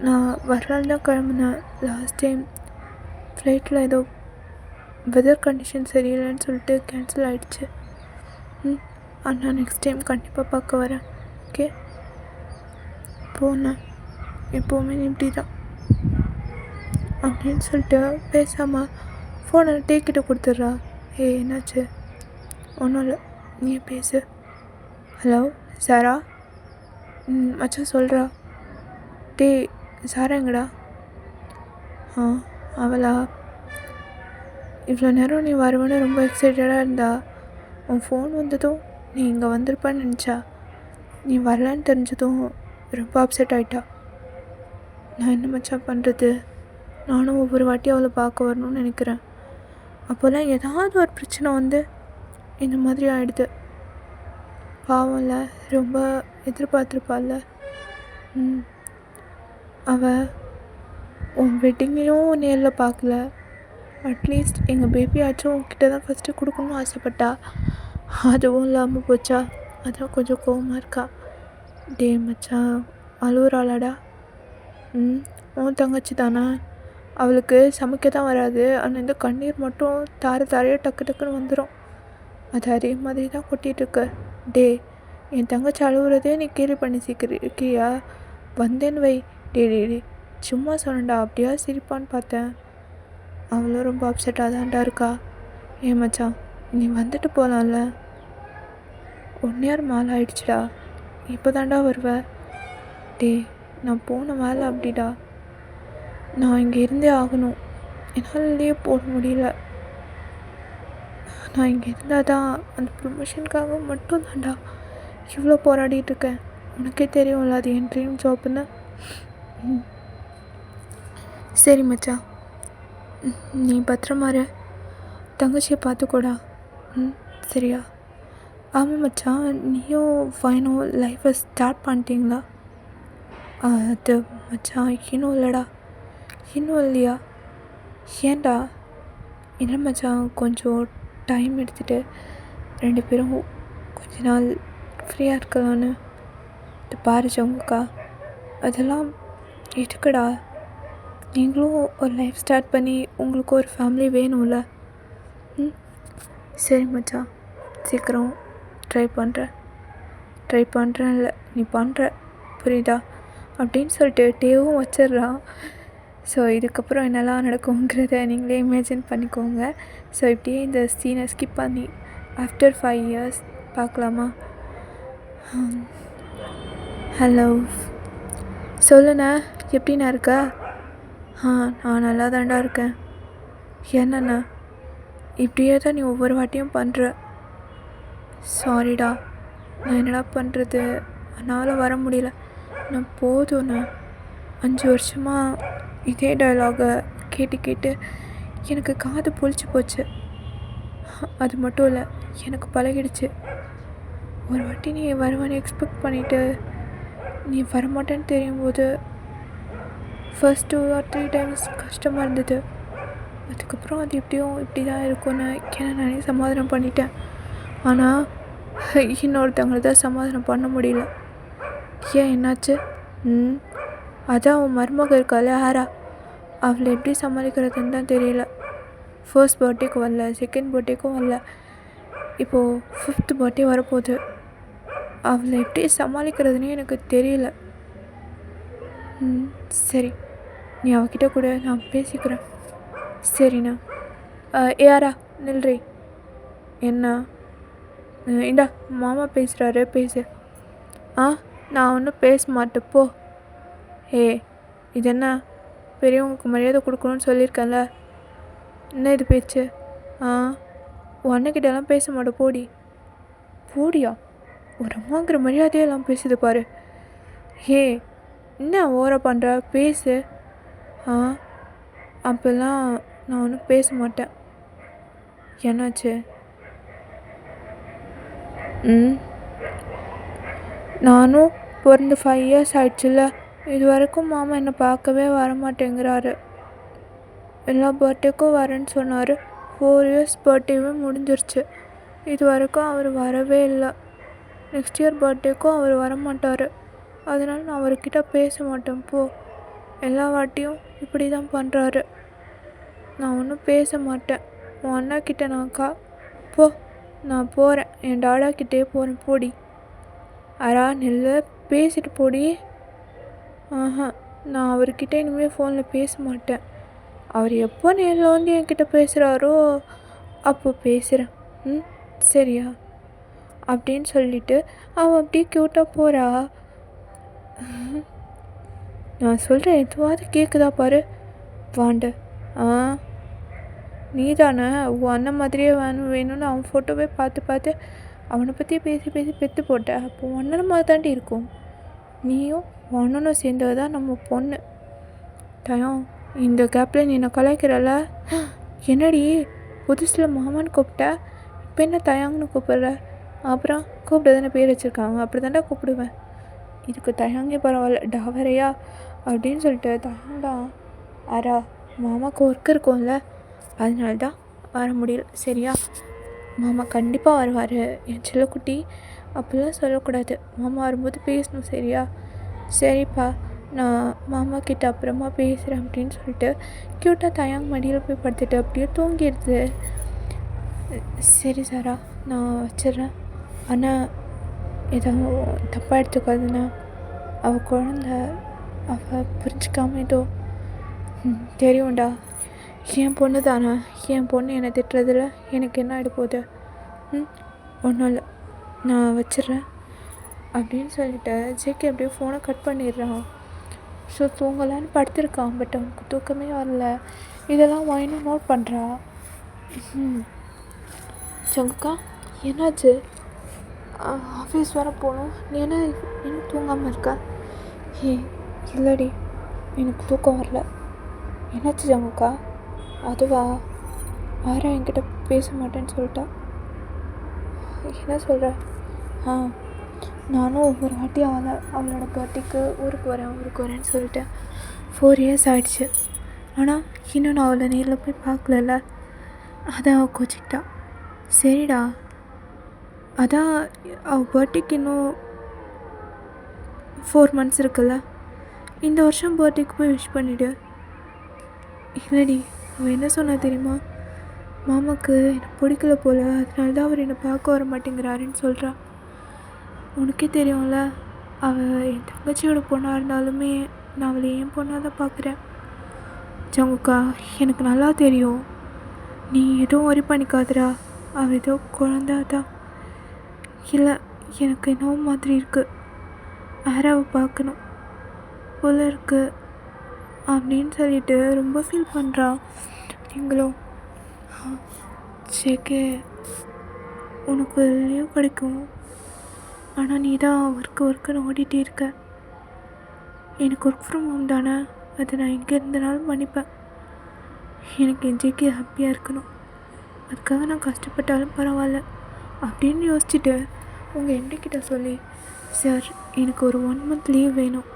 A: நான் வரலான்னு தான் கிளம்புனேன். லாஸ்ட் டைம் ஃப்ளைட்டில் ஏதோ வெதர் கண்டிஷன் சரியில்லைன்னு சொல்லிட்டு கேன்சல் ஆகிடுச்சு. அண்ணா நெக்ஸ்ட் டைம் கண்டிப்பாக பார்க்க வரேன். ஓகே, போனேன். எப்போவுமே இப்படி தான் அப்படின்னு சொல்லிட்டு பேசாமல் ஃபோனை டேக்கிட்ட கொடுத்துட்றா. ஏய், என்னாச்சு? ஒன்றும் இல்லை, நீ பேசு. ஹலோ சாரா. மச்சான் சொல்கிறா. டேய், சாரா எங்கடா? அவளா? இவ்வளோ நேரம் நீ வருவேன்னு ரொம்ப எக்ஸைட்டடாக இருந்தா. உன் ஃபோன் வந்ததும் நீ இங்கே வந்திருப்பான்னு நினச்சா. நீ வரலான்னு தெரிஞ்சதும் ரொம்ப அப்செட் ஆகிட்டா. நான் என்ன மச்சான் பண்ணுறது? நானும் ஒவ்வொரு வாட்டியும் அவளை பார்க்க வரணும்னு நினைக்கிறேன். அப்போல்லாம் ஏதாவது ஒரு பிரச்சனை வந்து இந்த மாதிரி ஆகிடுது. பாவம்ல, ரொம்ப எதிர்பார்த்துருப்பாள்ல. அவள் உன் வெட்டிங்லேயும் நேரில் பார்க்கல. அட்லீஸ்ட் எங்கள் பேபியாச்சும் உன்கிட்ட தான் ஃபஸ்ட்டு கொடுக்கணும்னு ஆசைப்பட்டா. அதுவும் இல்லாமல் போச்சா. அதான் கொஞ்சம் கோவமாக இருக்கா. டே மச்சான், அழுவுறாளாடா? உன் தங்கச்சி தானே. அவளுக்கு சமைக்க தான் வராது. ஆனால் இந்த கண்ணீர் மட்டும் தாரையாக டக்கு டக்குன்னு வந்துடும். அது அதே மாதிரி தான் கொட்டிகிட்ருக்கு. டே, என் தங்கச்சி அழுகுறதே நீ கேள்வி பண்ணி இருக்கியா? வந்தேன்னு வை. டே, சும்மா சொன்னடா. அப்படியா சிரிப்பான்னு பார்த்தேன். அவளும் ரொம்ப அப்செட்டாக தான்டா இருக்கா. ஏன் மச்சான், நீ வந்துட்டு போகலாம்ல? 1 year மேலே ஆயிடுச்சுடா. இப்போ தாண்டா வருவ? டே, நான் போன வேலை அப்படிடா. நான் இங்கே இருந்தே ஆகணும். என்னால் லீவ் போட முடியல. நான் இங்கே இருந்தால் தான் அந்த ப்ரொமோஷனுக்காக மட்டும் தாண்டா இவ்வளோ போராடிட்டுருக்கேன். உனக்கே தெரியும்ல, அது என் ட்ரீம் ஜாப்னு. சரி மச்சான், நீ பத்திரமாரு. தங்கச்சியை பார்த்துக்கூடா. சரியா? ஆமாம் மச்சான், நீயும் ஃபைனும் லைஃப்பை ஸ்டார்ட் பண்ணிட்டீங்களா? அது மச்சான், இன்னும் இல்லைடா. இன்னும் இல்லையா? ஏன்டா? இல்லை மச்சான், கொஞ்சம் டைம் எடுத்துகிட்டு 2 பேரும் கொஞ்ச நாள் ஃப்ரீயாக இருக்கலான்னு. இது பாரு ஜவுங்கக்கா, அதெல்லாம் எதுக்குடா? நீங்களும் ஒரு லைஃப் ஸ்டார்ட் பண்ணி உங்களுக்கு ஒரு ஃபேமிலி வேணும்ல. சரி மச்சான், சீக்கிரம் ட்ரை பண்ணுறேன். இல்லை, நீ பண்ணுற, புரியுதா? அப்படின்னு சொல்லிட்டு டேவும் வச்சிட்றான். ஸோ இதுக்கப்புறம் என்னெல்லாம் நடக்குங்கிறத நீங்களே இமேஜின் பண்ணிக்கோங்க. ஸோ இப்படியே இந்த சீனை ஸ்கிப் பண்ணி ஆஃப்டர் 5 years பார்க்கலாமா? ஹலோ, சொல்லுண்ணா, எப்படிண்ணா இருக்க? நான் நல்லா தாண்டா இருக்கேன். என்னண்ணா இப்படியே தான் நீ ஒவ்வொரு வாட்டியும் பண்ணுற? சாரிடா, நான் என்னடா பண்ணுறது, என்னால் வர முடியல. நான் போதும்ண்ணா, 5 வருஷமாக இதே டைலாகை கேட்டு எனக்கு காது பொழிச்சு போச்சு. அது மட்டும் இல்லை, எனக்கு பழகிடுச்சு. ஒரு வாட்டி நீ வருவான்னு எக்ஸ்பெக்ட் பண்ணிவிட்டு நீ வரமாட்டேன்னு தெரியும் போது ஃபர்ஸ்ட் 2 or 3 டைம்ஸ் கஷ்டமாக இருந்தது. அதுக்கப்புறம் அது எப்படியும் இப்படி தான் இருக்கும்னு நானே சமாதானம் பண்ணிட்டேன். ஆனால் இன்னொருத்தவங்களை தான் சமாதானம் பண்ண முடியல. ஏன் என்னாச்சு? அதான் அவன் மருமக இருக்காள் ஆரா, அவளை எப்படி சமாளிக்கிறதுன்னு தான் தெரியல. ஃபர்ஸ்ட் பர்த்டேக்கு வரல, செகண்ட் பர்த்டேக்கும் வரல, இப்போது 5th பர்த்டே வரப்போகுது. அவளை எப்படி சமாளிக்கிறதுனே எனக்கு தெரியல. சரி, நீ அவகிட்ட கூட நான் பேசிக்கிறேன். சரிண்ணா. யாரா நில்றி. என்ன? இந்தா மாமா பேசுகிறாரு, பேசு. நான் ஒன்றும் பேச மாட்டேன் போ. இது என்ன, பெரியவங்களுக்கு மரியாதை கொடுக்கணும்னு சொல்லியிருக்கேன்ல, என்ன இது பேச்சு? உன் அண்ணக்கிட்டெல்லாம் பேச மாட்டேன் போடி. போடியா? ஒரு அம்மாங்கிற மரியாதையெல்லாம் பேசுது பாரு. என்ன ஓர பண்ணுற, பேசு. அப்போல்லாம் நான் ஒன்றும் பேச மாட்டேன். என்னாச்சு? நானும் பிறந்து 5 years ஆயிடுச்சுல்ல, இது வரைக்கும் மாமா என்னை பார்க்கவே வரமாட்டேங்கிறாரு. எல்லா பர்த்டேக்கும் வரேன்னு சொன்னார். 4 years பர்த்டேவே முடிஞ்சிருச்சு, இது வரைக்கும் அவர் வரவே இல்லை. நெக்ஸ்ட் இயர் பர்த்டேக்கும் அவர் வரமாட்டார். அதனால் நான் அவர்கிட்ட பேச மாட்டேன் போ. எல்லா வாட்டியும் இப்படி தான் பண்ணுறாரு. நான் ஒன்றும் பேச மாட்டேன். உன் அண்ணாக்கிட்ட போ, நான் போகிறேன், என் டாடாக்கிட்டே போகிறேன் போடி. நெல்ல பேசிட்டு போடி. நான் அவர்கிட்ட இனிமேல் ஃபோனில் பேச மாட்டேன். அவர் எப்போ நேரில் வந்து என்கிட்ட பேசுகிறாரோ அப்போ பேசுகிறேன். சரியா? அப்படின்னு சொல்லிவிட்டு அவள் அப்படியே க்யூட்டாக போகிறா. நான் சொல்கிறேன், எதுவாவது கேட்குதா பாரு வாண்ட. நீ தானே உன் அண்ணன் மாதிரியே வேணும்னு அவன் ஃபோட்டோவே பார்த்து அவனை பற்றி பேசி பெற்று போட்ட. அப்போ ஒன்றரை மாதிரி தாண்டி இருக்கும். நீயும் ஒன்றும் சேர்ந்தது தான் நம்ம பொண்ணு. டயம், இந்த கேப்பில் நீ நான் கலாய்க்கிறல்ல. என்னடி புதுசில் மாமான்னு கூப்பிட்ட, இப்போ என்ன தயாங்கன்னு கூப்பிட்ற? அப்புறம் கூப்பிட்டு தானே பேர் வச்சுருக்காங்க, அப்படி தாண்டா கூப்பிடுவேன். இதுக்கு தயாங்கே பரவாயில்ல, டாவரையா அப்படின்னு சொல்லிட்டு தயாங்கா. மாமாவுக்கு ஒர்க் இருக்கும்ல, அதனால தான் வர முடியல. சரியா? மாமா கண்டிப்பாக வருவார் என் செல்லக்குட்டி. அப்படிலாம் சொல்லக்கூடாது, மாமா வரும்போது பேசணும். சரியா? சரிப்பா, நான் மாமா கிட்ட அப்புறமா பேசுகிறேன் அப்படின்னு சொல்லிட்டு க்யூட்டாக தயாங் மடியில் போய் படுத்துட்டு அப்படியே தூங்கிடுது. சரி சாரா, நான் வச்சிட்றேன். ஆனால் ஏதாவது தப்பாக எடுத்துக்காதுண்ணா, அவள் குழந்த, அவள் புரிஞ்சிக்காம ஏதோ. தெரியும்டா, என் பொண்ணு தானே, என் பொண்ணு என்னை திட்டுறதில்ல எனக்கு என்ன ஆகிட போகுது? ஒன்றும் இல்லை, நான் வச்சிட்றேன் அப்படின்னு சொல்லிட்டு ஜேகே அப்படியே ஃபோனை கட் பண்ணிடுறான். ஸோ தூங்கலான்னு படுத்திருக்கான், பட் அவனுக்கு தூக்கமே வரல. இதெல்லாம் வாயினும் நோட் பண்ணுறா. சங்குக்கா, என்னாச்சு? ஆஃபீஸ் வர போகணும், நீ என்ன இன்னும் தூங்காமல் இருக்க? இல்லடி, எனக்கு தூக்கம் வரல. என்னாச்சு சங்குக்கா? அதுவா, ஆரா என்கிட்ட பேச மாட்டேன்னு சொல்லிட்டா. என்ன சொல்கிற? நானும் ஒவ்வொரு வாட்டி அவளோட பர்த்டேக்கு ஊருக்கு வரேன்னு சொல்லிட்டேன். 4 years ஆகிடுச்சு, ஆனால் இன்னும் நான் அவளை நேரில் போய் பார்க்கலல்ல, அதான் அவள் கோச்சிக்கிட்டா. சரிடா, அதான் அவள் பர்த்டேக்கு இன்னும் 4 months இருக்குல்ல, இந்த வருஷம் பர்த்டேக்கு போய் விஷ் பண்ணிவிடு. இல்லடி, அவள் என்ன சொன்னா தெரியுமா? மாமாவுக்கு என்னை பிடிக்கல போல், அதனால தான் அவர் என்னை பார்க்க வர மாட்டேங்கிறாருன்னு சொல்கிறா. உனக்கே தெரியும்ல, அவள் என் தங்கச்சியோட பொண்ணாக இருந்தாலுமே நான் அவளை என் பொண்ணாக தான் பார்க்குறேன். ஜங்குக்கா, எனக்கு நல்லா தெரியும், நீ எதுவும் ஒரி பண்ணிக்காதடா. அவள் ஏதோ குழந்தா தான். இல்லை, எனக்கு என்னவோ மாதிரி இருக்குது, ஆராவை பார்க்கணும் போல இருக்குது அப்படின்னு சொல்லிட்டு ரொம்ப ஃபீல் பண்ணுறா. நீங்களும் சேகே, உனக்கு லீவ் கிடைக்கும், ஆனால் நீ தான் ஒர்க்குன்னு ஓடிட்டே இருக்க. எனக்கு ஒர்க் ஃப்ரம் ஹோம் தானே, அது நான் எங்கே இருந்தனாலும் பண்ணிப்பேன். எனக்கு என் ஜேகே ஹாப்பியாக இருக்கணும், அதுக்காக நான் கஷ்டப்பட்டாலும் பரவாயில்ல அப்படின்னு யோசிச்சுட்டு உங்கள் என்கிட்ட சொல்லி, சார் எனக்கு ஒரு 1 month லீவ் வேணும்.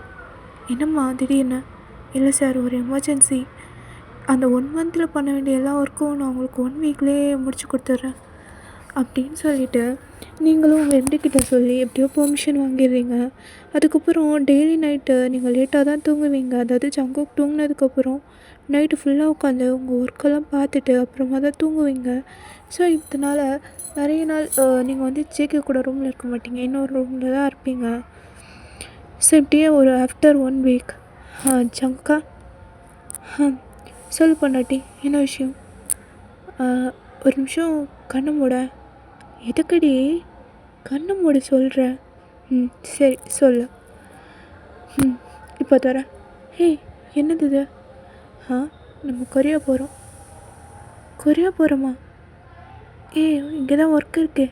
A: என்னம்மா திடீர்னு இல்லை சார், ஒரு எமர்ஜென்சி. அந்த 1 மந்தில் பண்ண வேண்டிய எல்லா ஒர்க்கும் நான் உங்களுக்கு 1 வீக்லேயே முடிச்சு கொடுத்துட்றேன் அப்படின்னு சொல்லிவிட்டு நீங்களும் உங்கள் எம்டிக்கிட்ட சொல்லி எப்படியோ பெர்மிஷன் வாங்கிடுறீங்க. அதுக்கப்புறம் டெய்லி நைட்டு நீங்கள் லேட்டாக தான் தூங்குவீங்க. அதாவது ஜங்குக் தூங்கினதுக்கப்புறம் நைட்டு ஃபுல்லாக உட்காந்து உங்கள் ஒர்க்கெல்லாம் பார்த்துட்டு அப்புறமா தான் தூங்குவீங்க. ஸோ இதனால் நிறைய நாள் நீங்கள் வந்து ஜேகே கூட ரூமில் இருக்க மாட்டீங்க, இன்னொரு ரூமில் தான் இருப்பீங்க. ஸோ இப்படியே ஒரு ஆஃப்டர் 1 வீக் ஜங்கா சொல் பொண்டாட்டி, என்ன விஷயம்? ஒரு நிமிஷம் கண்ணை மூட. எதுக்கடி கண்ணை மூட சொல்கிற? சரி சொல்லு. இப்போ தரேன். என்னது இது? நம்ம கொரியா போகிறோம். கொரியா போகிறோமா? இங்கே தான் ஒர்க் இருக்கு.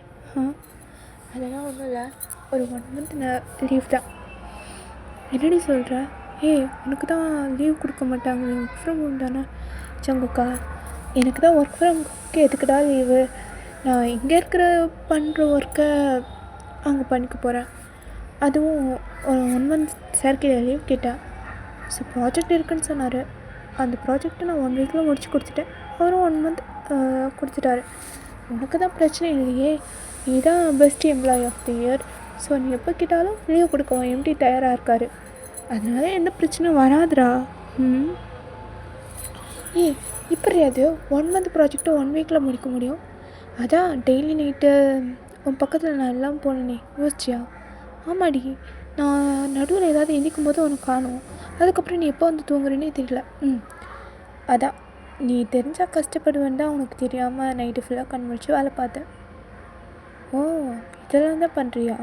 A: அதெல்லாம் ஒன்றும் இல்லை, ஒரு 1 மந்த் லீவ் தான். என்னடி சொல்கிற? உனக்கு தான் லீவ் கொடுக்க மாட்டாங்க, ஒர்க் ஃப்ரம் ஹோம் தானே சங்குக்கா. எனக்கு தான் ஒர்க் ஃப்ரம் ஹோம்க்கு எதுக்குடா லீவு? நான் இங்கே இருக்கிற பண்ணுற ஒர்க்கை அங்கே பண்ணிக்க போகிறேன். அதுவும் ஒரு 1 மந்த் சார்கிட்ட லீவ் கேட்டேன். ஸோ ப்ராஜெக்ட் இருக்குன்னு சொன்னார். அந்த ப்ராஜெக்டை நான் 1 வீக்கில் முடிச்சு கொடுத்துட்டேன். அவரும் 1 மந்த் கொடுத்துட்டாரு. உனக்கு தான் பிரச்சனை இல்லையே, நீ தான் best employee of the year. So நீ எப்போ கேட்டாலும் லீவ் கொடுக்கவும் எம்டி தயாராக இருக்கார். அதனால எந்த பிரச்சனையும் வராதுடா. இப்படி அது 1 மந்த் ப்ராஜெக்டை 1 வீக்கில் முடிக்க முடியும்? அதான் டெய்லி நைட்டு உன் பக்கத்தில் நான் எல்லாம் போனேனே, யோசிச்சியா? ஆமாடி, நான் நடுவில் ஏதாவது எந்திக்கும் போது உனக்கு காணும். அதுக்கப்புறம் நீ எப்போ வந்து தூங்குறேன்னே தெரியல. அதான் நீ தெரிஞ்சால் கஷ்டப்படுவேன் தான் உனக்கு தெரியாமல் நைட்டு ஃபுல்லாக கண் முழிச்சு வேலை பார்த்தேன். ஓ, இதெல்லாம் தான் பண்ணுறியா?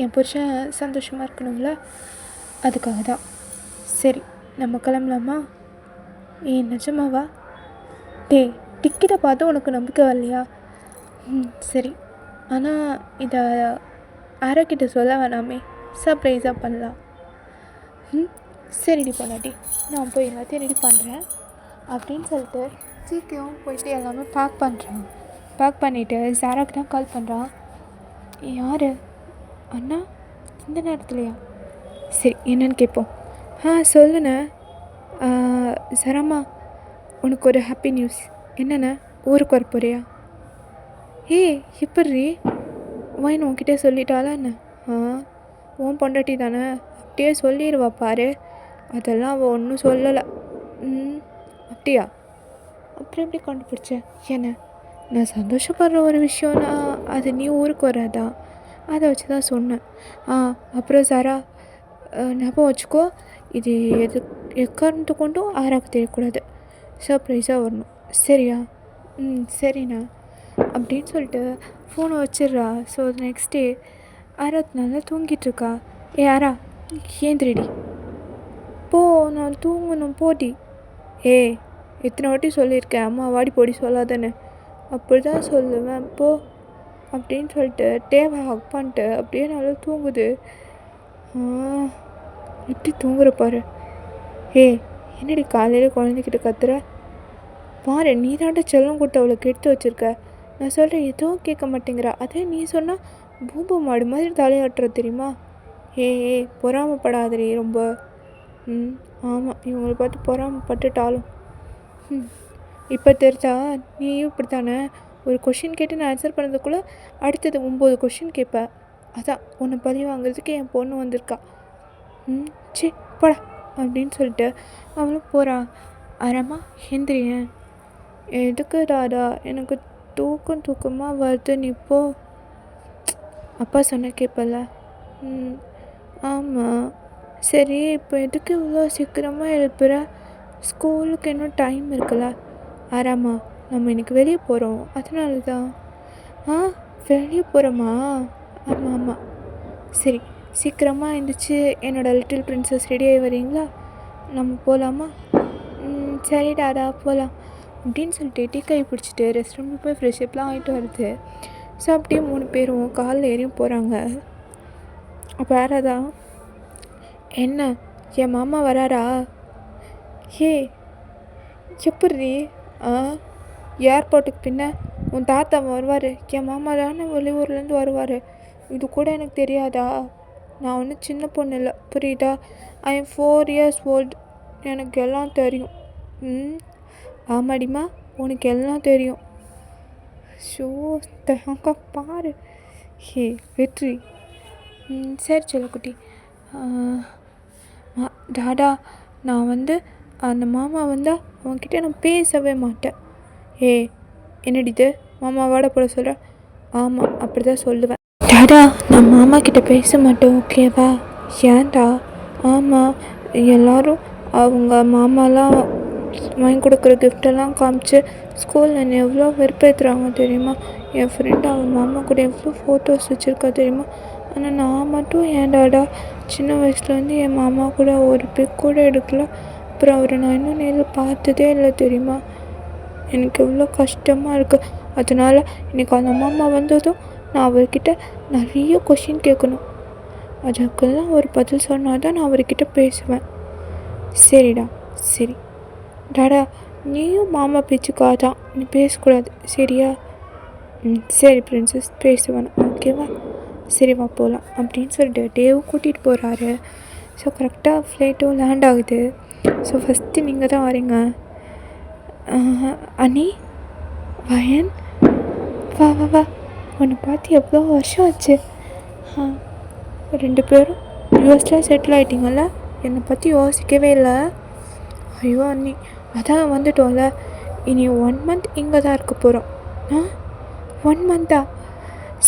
A: என் புருஷன் சந்தோஷமாக இருக்கணும்ல, அதுக்காக தான். சரி, நம்ம கிளம்பலாமா? நிஜமாவா? டிக்கெட்டை பார்த்து உனக்கு நம்பிக்கை வரலையா? சரி, ஆனால் இதை யாராக்கிட்ட சொல்ல வேணாமே, சர்ப்ரைஸாக பண்ணலாம். சரிடி பொண்டாட்டி, நான் போய் எல்லாத்தையும் ரெடி பண்ணுறேன் அப்படின்னு சொல்லிட்டு சீக்கிரம் போயிட்டு எல்லாமே பேக் பண்ணிவிட்டு சாராக்கு தான் கால் பண்ணுறான். யார் அண்ணா இந்த நேரத்துலையா? சரி, என்னன்னு கேட்போம். சொல்லுண்ணே. சரம்மா, உனக்கு ஒரு ஹாப்பி நியூஸ். என்னண்ணே, ஊருக்கு வர போறியா? எப்படி வாயின் உன்கிட்ட சொல்லிட்டாளா என்ன? உன் பொண்டாட்டி தானே, அப்படியே சொல்லிடுவா பாரு. அதெல்லாம் அவள் ஒன்றும் சொல்லலை. அப்படியா? அப்புறம் எப்படி கண்டுபிடிச்ச? என்ன, நான் சந்தோஷப்படுற ஒரு விஷயம்னா அது நீ ஊருக்கு வராதா, அதை வச்சு தான் சொன்னேன். அப்புறம் சாரா, ஞாபகம் வச்சுக்கோ, இது எக்காரணத்தை கொண்டும் ஆராக்கு தெரியக்கூடாது, சர்ப்ரைஸாக வரணும், சரியா? சரிண்ணா அப்படின்னு சொல்லிட்டு ஃபோனை வச்சிடுறா. ஸோ நெக்ஸ்ட் டே ஆராத் நல்லா தூங்கிட்டுருக்கா. ஆரா, ஏந்திரிடி, போ, நான் தூங்கணும், போடி. எத்தனை வாட்டி சொல்லியிருக்கேன், அம்மா வாடி போடி சொல்லாதானே? அப்படி தான் சொல்லுவேன், போ அப்படின்னு சொல்லிட்டு டேவை ஹக் பண்ணிட்டு அப்படியே நல்லா தூங்குது. எப்படி தூங்குற பாரு. என்னடி காலையில் குழந்தைக்கிட்ட கத்துற பாரு? நீ தாண்ட செல்லம் கொடுத்து அவளை கெடுத்து வச்சுருக்க. நான் சொல்கிறேன் எதுவும் கேட்க மாட்டேங்கிறா. அதே நீ சொன்னால் பூம்பு மாடு மாதிரி தலையாட்டுற தெரியுமா? பொறாமப்படாதே ரொம்ப. ஆமாம், இவங்களை பார்த்து பொறாமப்பட்டுட்டாலும் இப்போ தெரிஞ்சா நீயும் இப்படி தானே? ஒரு கொஷின் கேட்டு நான் ஆன்சர் பண்ணதுக்குள்ளே அடுத்தது 9 கொஷின் கேட்பேன். அதான் உன்னை பழி வாங்குறதுக்கு என் பொண்ணு வந்திருக்கா. சரி போடா அப்படின்னு சொல்லிட்டு அவளும் போகிறா. அரம்மா, எந்திரியன். எதுக்கு தாடா? எனக்கு தூக்கமாக வருது, நீ போ. அப்பா சொன்ன கேட்பல? ஆமாம். சரி, இப்போ எதுக்கு இவ்வளோ சீக்கிரமாக எழுப்புற? ஸ்கூலுக்கு இன்னும் டைம் இருக்குல்ல. ஆராமா, நம்ம இன்றைக்கி வெளியே போகிறோம், அதனால தான். வெளியே போகிறோமா? ஆமாம். சரி, சீக்கிரமாக எழுந்திரிச்சு என்னோடய லிட்டில் பிரின்சஸ் ரெடியாகி வரீங்களா? நம்ம போகலாமா? சரி டாடா, போகலாம் அப்படின்னு சொல்லிட்டு டீ கை பிடிச்சிட்டு ரெஸ்ட் ரூமில் போய் ஃப்ரெஷ்அப்லாம் ஆகிட்டு வருது. ஸோ அப்படியே 3 பேரும் காலில் ஏறியும் போகிறாங்க. அப்போ யாராதான், என்ன என் மாமா வராரா? எப்படி? ஏர்போர்ட்டுக்கு பின்ன உன் தாத்தா வருவார், என் மாமா தானே வெளியூர்லேருந்து வருவார், இது கூட எனக்கு தெரியாதா? நான் ஒன்றும் சின்ன பொண்ணு இல்லை, புரியுதா? I am 4 years old. எனக்கு எல்லாம் தெரியும். ஆமாடிம்மா, உனக்கு எல்லாம் தெரியும். ஷோ தேங்க பாரு. ஹே வெற்றி. சரி செல்லக்குட்டி. டாடா, நான் அந்த மாமா வந்தால் அவன்கிட்ட நான் பேசவே மாட்டேன். என்னடி இது மாமா வாட போட சொல்கிற? ஆமாம், அப்படி தான் சொல்லுவேன். டாடா, நான் மாமா கிட்ட பேச மாட்டேன், ஓகேவா? ஏன்டா? ஆமாம், எல்லோரும் அவங்க மாமாலாம் வாங்கி கொடுக்குற கிஃப்டெல்லாம் காமிச்சு ஸ்கூலில் என்னை எவ்வளோ வெறுப்பேற்றுறாங்க தெரியுமா? என் ஃப்ரெண்டு அவன் மாமா கூட எவ்வளோ ஃபோட்டோஸ் வச்சுருக்கா தெரியுமா? ஆனால் நான் மட்டும் ஏன்டாடா சின்ன வயசுலேருந்து என் மாமா கூட ஒரு பிக் கூட எடுக்கல. அப்புறம் அவரை நான் இன்னும் நேரில் பார்த்ததே இல்லை தெரியுமா? எனக்கு எவ்வளோ கஷ்டமாக இருக்குது. அதனால் எனக்கு அந்த மாமா வந்ததும் நான் அவர்கிட்ட நிறைய கொஷின் கேட்கணும். அதுக்கெல்லாம் ஒரு பதில் சொன்னால் தான் நான் அவர்கிட்ட பேசுவேன். சரிடா, சரி. டாடா, நீயும் மாமா பேச்சுக்காதான், நீ பேசக்கூடாது, சரியா? சரி பிரின்சஸ், பேசுவேன், ஓகேவா? சரி வா போகலாம் அப்படின்னு சொல்லிட்டு டேவும் கூட்டிகிட்டு போகிறாரு. ஸோ கரெக்டாக ஃப்ளைட்டும் லேண்ட் ஆகுது. ஸோ ஃபஸ்ட்டு நீங்கள் தான் வரீங்க. அனி, வயன், வா வா வா, உன்னை பார்த்து எவ்வளோ வருஷம் ஆச்சு. 2 பேரும் யூஎஸில் செட்டில் ஆகிட்டிங்கள? என்னை பற்றி யோசிக்கவே இல்லை. ஐயோ அண்ணி, அதான் வந்துட்டோம்ல, இனி 1 month இங்கே தான் இருக்க போகிறோம். 1 month-ஆ?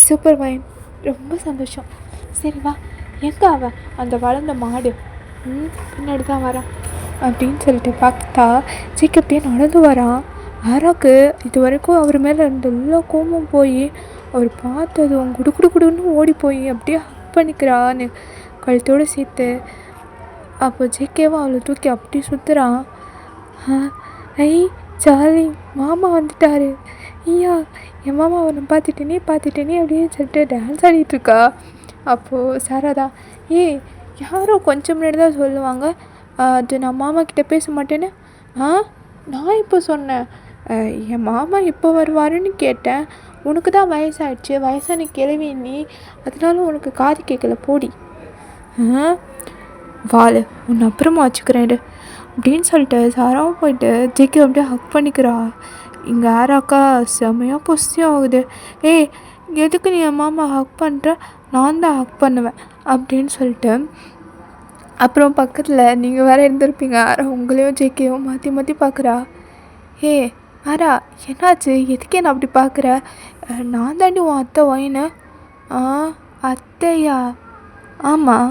A: சூப்பர் வயன், ரொம்ப சந்தோஷம். சரி வா, எங்கே அவன் அந்த வளர்ந்த மாடு? பின்னாடி தான் வரான் அப்படின்னு சொல்லிட்டு பார்த்தா சீக்கிரப்பே நடந்து வரான். ஆராக்கு இது வரைக்கும் அவர் மேலே இருந்த எல்லா கோபம் போய் அவர் பார்த்ததும் குடுன்னு ஓடி போய் அப்படியே ஹக் பண்ணிக்கிறான்னு கழுத்தோடு சேர்த்து. அப்போ ஜேகேவும் அவளை தூக்கி அப்படி சுற்றுறான். ஐ ஜாலி, மாமா வந்துட்டாரு. ஐயா, என் மாமா அவனை பார்த்துட்டேனே அப்படின்னு சொல்லிட்டு டான்ஸ் ஆடிட்டுருக்கா. அப்போது சாராதா, யாரோ கொஞ்சம் முன்னாடி தான் சொல்லுவாங்க அது நான் மாமா கிட்டே பேச மாட்டேன்னு. நான் இப்போ சொன்னேன், என் மாமா எப்போ வருவாருன்னு கேட்டேன். உனக்கு தான் வயசாகிடுச்சு, வயசான கிழவி நீ, அதனால உனக்கு காது கேட்கல, போடி. வாழு, உன்னை அப்புறமா வச்சுக்கிறேன் அப்படின்னு சொல்லிட்டு சாராவும் போயிட்டு ஜேகே அப்படியே ஹக் பண்ணிக்கிறா. இங்கே ஆராக்கா செம்மையாக பொசியாக ஆகுது. எதுக்கு நீ என் மாமா ஹக் பண்ணுற? நான் தான் ஹக் பண்ணுவேன் அப்படின்னு சொல்லிட்டு. அப்புறம் பக்கத்தில் நீங்கள் வேறு இருந்திருப்பீங்க. ஆரா உங்களையும் ஜேகேவும் மாற்றி பார்க்குறா. ஆரா, என்னாச்சு? எதுக்கு என்ன அப்படி பார்க்குற? நான் தாண்டி உன் அத்தை ஒயின்னு. அத்தையா? ஆமாம்.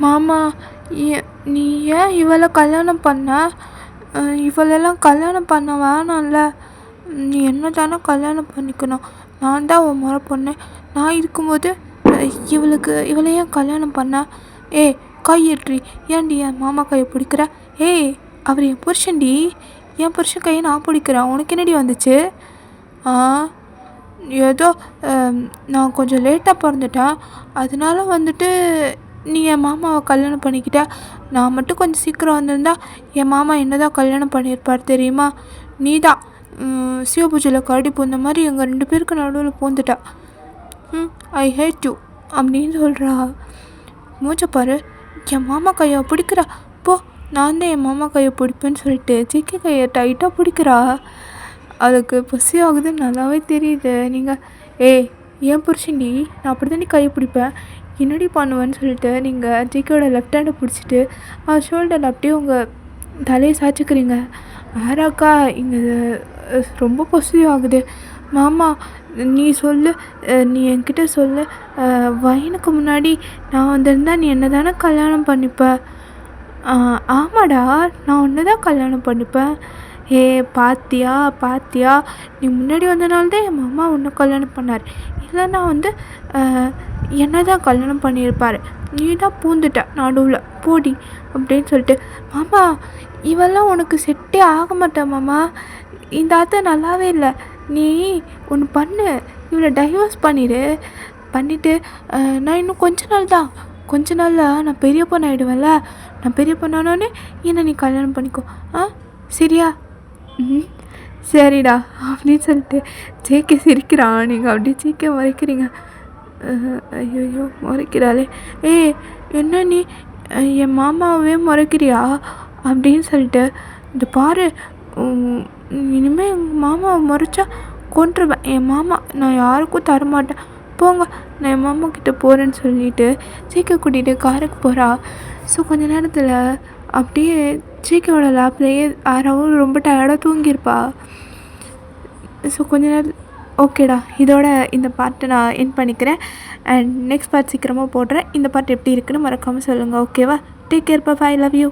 A: மாமா, நீ ஏன் இவளை கல்யாணம் பண்ண? இவளெல்லாம் கல்யாணம் பண்ண வேணாம்ல. நீ என்ன தானே கல்யாணம் பண்ணிக்கணும். நான் தான் உன் முறை பொண்ணு. நான் இருக்கும்போது இவளை ஏன் கல்யாணம் பண்ண? கையேற்றி ஏன்டி என் மாமா கையை பிடிக்கிற? அவர் என் புருஷன்டி. என் புருஷன் கையை நான் பிடிக்கிறேன். உனக்கு என்னடி வந்துச்சு? ஏதோ நான் கொஞ்சம் லேட்டாக பிறந்துட்டேன், அதனால நீ என் மாமாவை கல்யாணம் பண்ணிக்கிட்ட. நான் மட்டும் கொஞ்சம் சீக்கிரம் வந்திருந்தா என் மாமா என்ன தான் கல்யாணம் பண்ணியிருப்பார் தெரியுமா? நீ தான் சிவபூஜையில் கரடி பூந்த மாதிரி எங்கள் 2 பேருக்கு நடுவில் பூந்துட்டா. ஐ ஹேட் யூ அப்படின்னு சொல்கிறா. மூச்சை பாரு, என் மாமா கையை பிடிக்கிறா. போ, நான் தான் என் மாமா கையை பிடிப்பேன்னு சொல்லிட்டு ஜிக்கி கையை டைட்டாக பிடிக்கிறா. அதுக்கு பசி ஆகுதுன்னு நல்லாவே தெரியுது. நீங்கள் ஏன் புருஷன்டி, நான் அப்படி தான் கையை பிடிப்பேன், என்னடி பண்ணுவேன்னு சொல்லிட்டு நீங்கள் ஜிக்கியோட லெஃப்ட் ஹேண்டை பிடிச்சிட்டு ஷோல்டரில் அப்படியே உங்கள் தலையை சாய்ச்சிக்கிறீங்க. ஆராக்கா இங்கே ரொம்ப பசி ஆகுது. மாமா, நீ சொல்லு, நீ என்கிட்ட சொல்லு, வயனுக்கு முன்னாடி நான் வந்திருந்தா நீ என்ன தானே கல்யாணம் பண்ணிப்ப? ஆமாடா, நான் ஒன்று தான் கல்யாணம் பண்ணிப்பேன். பாத்தியா, நீ முன்னாடி வந்தனால தான் என் மாமா உன்னை கல்யாணம் பண்ணார். இல்லைன்னா என்ன தான் கல்யாணம் பண்ணியிருப்பார். நீ தான் பூந்துட்ட நடுவில், போடி அப்படின்னு சொல்லிட்டு. மாமா, இவெல்லாம் உனக்கு செட்டே ஆக மாட்டேன் மாமா. இந்த ஆத்த நல்லாவே இல்லை. நீ ஒன்று பண்ணு, இவளை டைவர்ஸ் பண்ணிவிட்டு நான் இன்னும் கொஞ்ச நாளில் நான் பெரிய பொண்ணு ஆகிடுவேன்ல. நான் பெரிய பொண்ணானோடனே என்னை நீ கல்யாணம் பண்ணிக்கோ. சரியா? சரிடா அப்படின்னு சொல்லிட்டு ஜேகே சிரிக்கிறான். நீங்கள் அப்படியே ஜேகே மறைக்கிறீங்க. ஐயோ முறைக்கிறாளே. ஏய் என்ன நீ என் மாமாவே முறைக்கிறியா அப்படின்னு சொல்லிட்டு, இந்த பாரு இனிமேல் எங்கள் மாமாவை முறைச்சா கொன்றுவேன். என் மாமா நான் யாருக்கும் தரமாட்டேன், போங்க நான் என் மாமா கிட்டே போகிறேன்னு சொல்லிட்டு சீக்கை கூட்டிகிட்டு காருக்கு போகிறா. ஸோ கொஞ்ச நேரத்தில் அப்படியே சீக்கையோட லேப்லேயே ஆறாவும் ரொம்ப டயர்டாக தூங்கியிருப்பா. ஸோ கொஞ்ச நேரம் ஓகேடா, இதோட இந்த பார்ட்டை நான் என் பண்ணிக்கிறேன். அண்ட் நெக்ஸ்ட் பார்ட் சீக்கிரமாக போடுறேன். இந்த பார்ட் எப்படி இருக்குன்னு மறக்காமல் சொல்லுங்கள். ஓகேவா? Take care, bye, love you.